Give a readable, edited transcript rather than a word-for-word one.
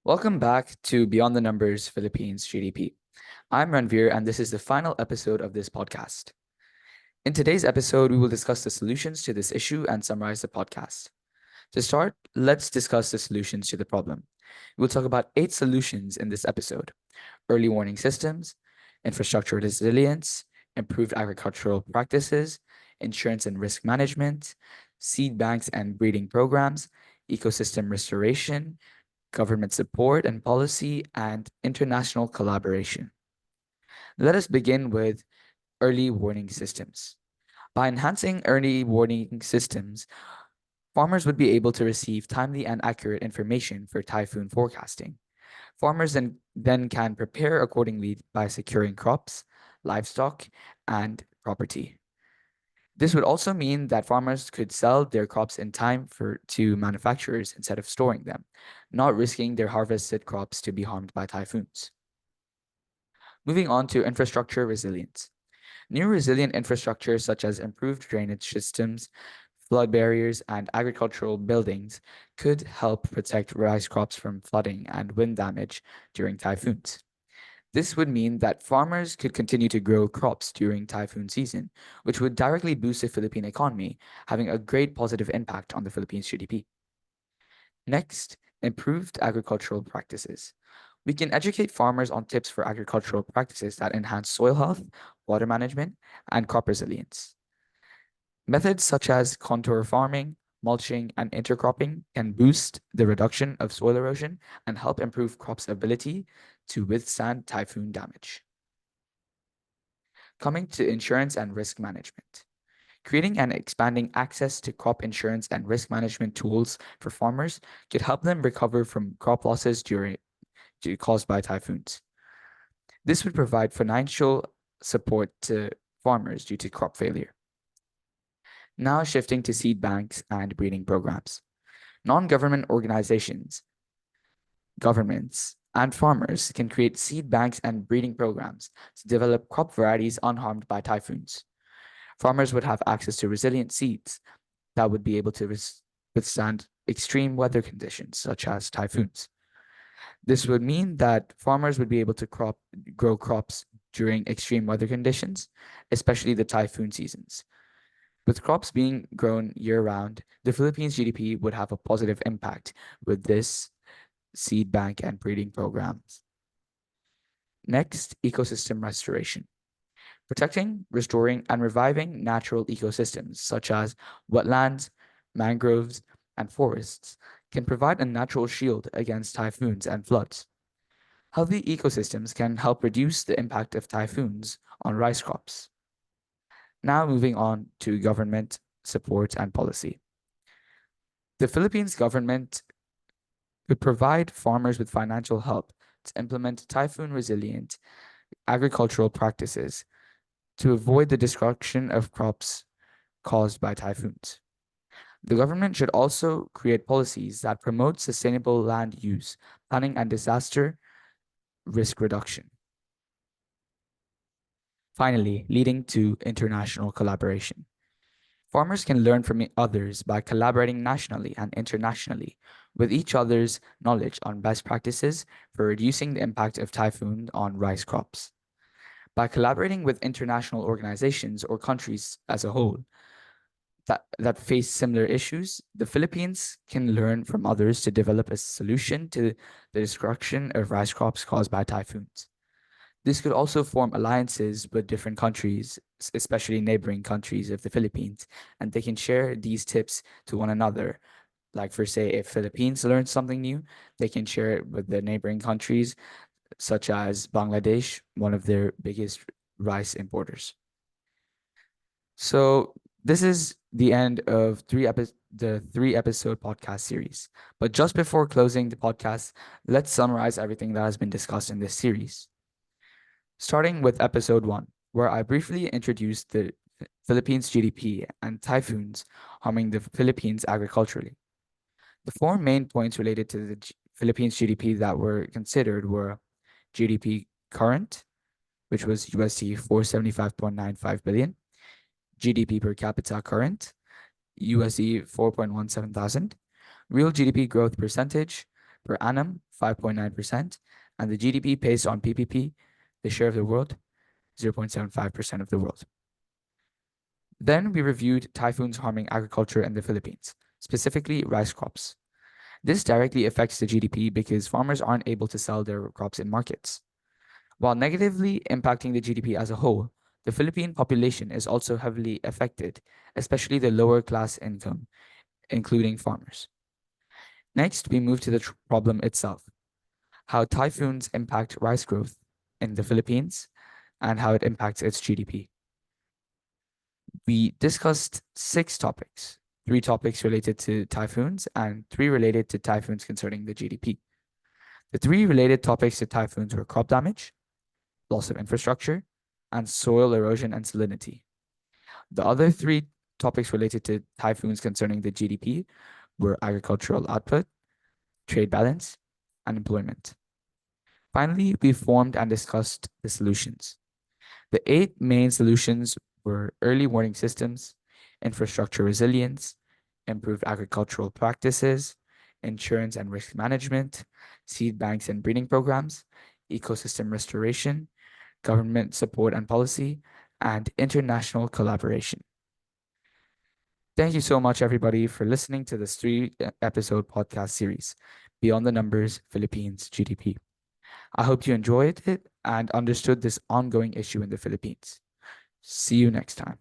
Welcome back to Beyond the Numbers Philippines GDP. I'm Ranveer, and this is the final episode of this podcast. In today's episode, we will discuss the solutions to this issue and summarize the podcast. To start, let's discuss the solutions to the problem. We'll talk about 8 solutions in this episode: early warning systems, infrastructure resilience, improved agricultural practices, insurance and risk management, seed banks and breeding programs, ecosystem restoration, government support and policy, and international collaboration. Let us begin with early warning systems. By enhancing early warning systems, farmers would be able to receive timely and accurate information for typhoon forecasting. Farmers then can prepare accordingly by securing crops, livestock, and property. This would also mean that farmers could sell their crops in time to manufacturers instead of storing them, not risking their harvested crops to be harmed by typhoons. Moving on to infrastructure resilience. New resilient infrastructure such as improved drainage systems, flood barriers, and agricultural buildings could help protect rice crops from flooding and wind damage during typhoons. This would mean that farmers could continue to grow crops during typhoon season, which would directly boost the Philippine economy, having a great positive impact on the Philippines' GDP. Next, improved agricultural practices. We can educate farmers on tips for agricultural practices that enhance soil health, water management, and crop resilience. Methods such as contour farming, mulching, and intercropping can boost the reduction of soil erosion and help improve crops' ability to withstand typhoon damage. Coming to insurance and risk management. Creating and expanding access to crop insurance and risk management tools for farmers could help them recover from crop losses caused by typhoons. This would provide financial support to farmers due to crop failure. Now shifting to seed banks and breeding programs. Non-government organizations, governments, and farmers can create seed banks and breeding programs to develop crop varieties unharmed by typhoons. Farmers would have access to resilient seeds that would be able to withstand extreme weather conditions such as typhoons. This would mean that farmers would be able to grow crops during extreme weather conditions, especially the typhoon seasons. With crops being grown year round, the Philippines' GDP would have a positive impact with this seed bank and breeding programs. Next, ecosystem restoration. Protecting, restoring, and reviving natural ecosystems such as wetlands, mangroves, and forests can provide a natural shield against typhoons and floods. Healthy ecosystems can help reduce the impact of typhoons on rice crops. Now moving on to government support and policy. The Philippines government could provide farmers with financial help to implement typhoon resilient agricultural practices to avoid the destruction of crops caused by typhoons. The government should also create policies that promote sustainable land use, planning, and disaster risk reduction. Finally, leading to international collaboration. Farmers can learn from others by collaborating nationally and internationally with each other's knowledge on best practices for reducing the impact of typhoon on rice crops. By collaborating with international organizations or countries as a whole that face similar issues, the Philippines can learn from others to develop a solution to the destruction of rice crops caused by typhoons. This could also form alliances with different countries, especially neighboring countries of the Philippines, and they can share these tips to one another. Like for say, if Philippines learns something new, they can share it with the neighboring countries, such as Bangladesh, one of their biggest rice importers. So this is the end of the 3 episode podcast series. But just before closing the podcast, let's summarize everything that has been discussed in this series. Starting with episode 1, where I briefly introduced the Philippines GDP and typhoons harming the Philippines agriculturally. The 4 main points related to the Philippines GDP that were considered were GDP current, which was USD 475.95 billion, GDP per capita current, USD 4.17 thousand, real GDP growth percentage, per annum, 5.9%, and the GDP based on PPP, the share of the world, 0.75% of the world. Then we reviewed typhoons harming agriculture in the Philippines, specifically rice crops. This directly affects the GDP because farmers aren't able to sell their crops in markets. While negatively impacting the GDP as a whole, the Philippine population is also heavily affected, especially the lower class income, including farmers. Next, we move to the problem itself, how typhoons impact rice growth in the Philippines and how it impacts its GDP. We discussed 6 topics, 3 topics related to typhoons and 3 related to typhoons concerning the GDP. The 3 related topics to typhoons were crop damage, loss of infrastructure, and soil erosion and salinity. The other 3 topics related to typhoons concerning the GDP were agricultural output, trade balance, and employment. Finally, we formed and discussed the solutions. The 8 main solutions were early warning systems, infrastructure resilience, improved agricultural practices, insurance and risk management, seed banks and breeding programs, ecosystem restoration, government support and policy, and international collaboration. Thank you so much, everybody, for listening to this 3 episode podcast series, Beyond the Numbers Philippines GDP. I hope you enjoyed it and understood this ongoing issue in the Philippines. See you next time.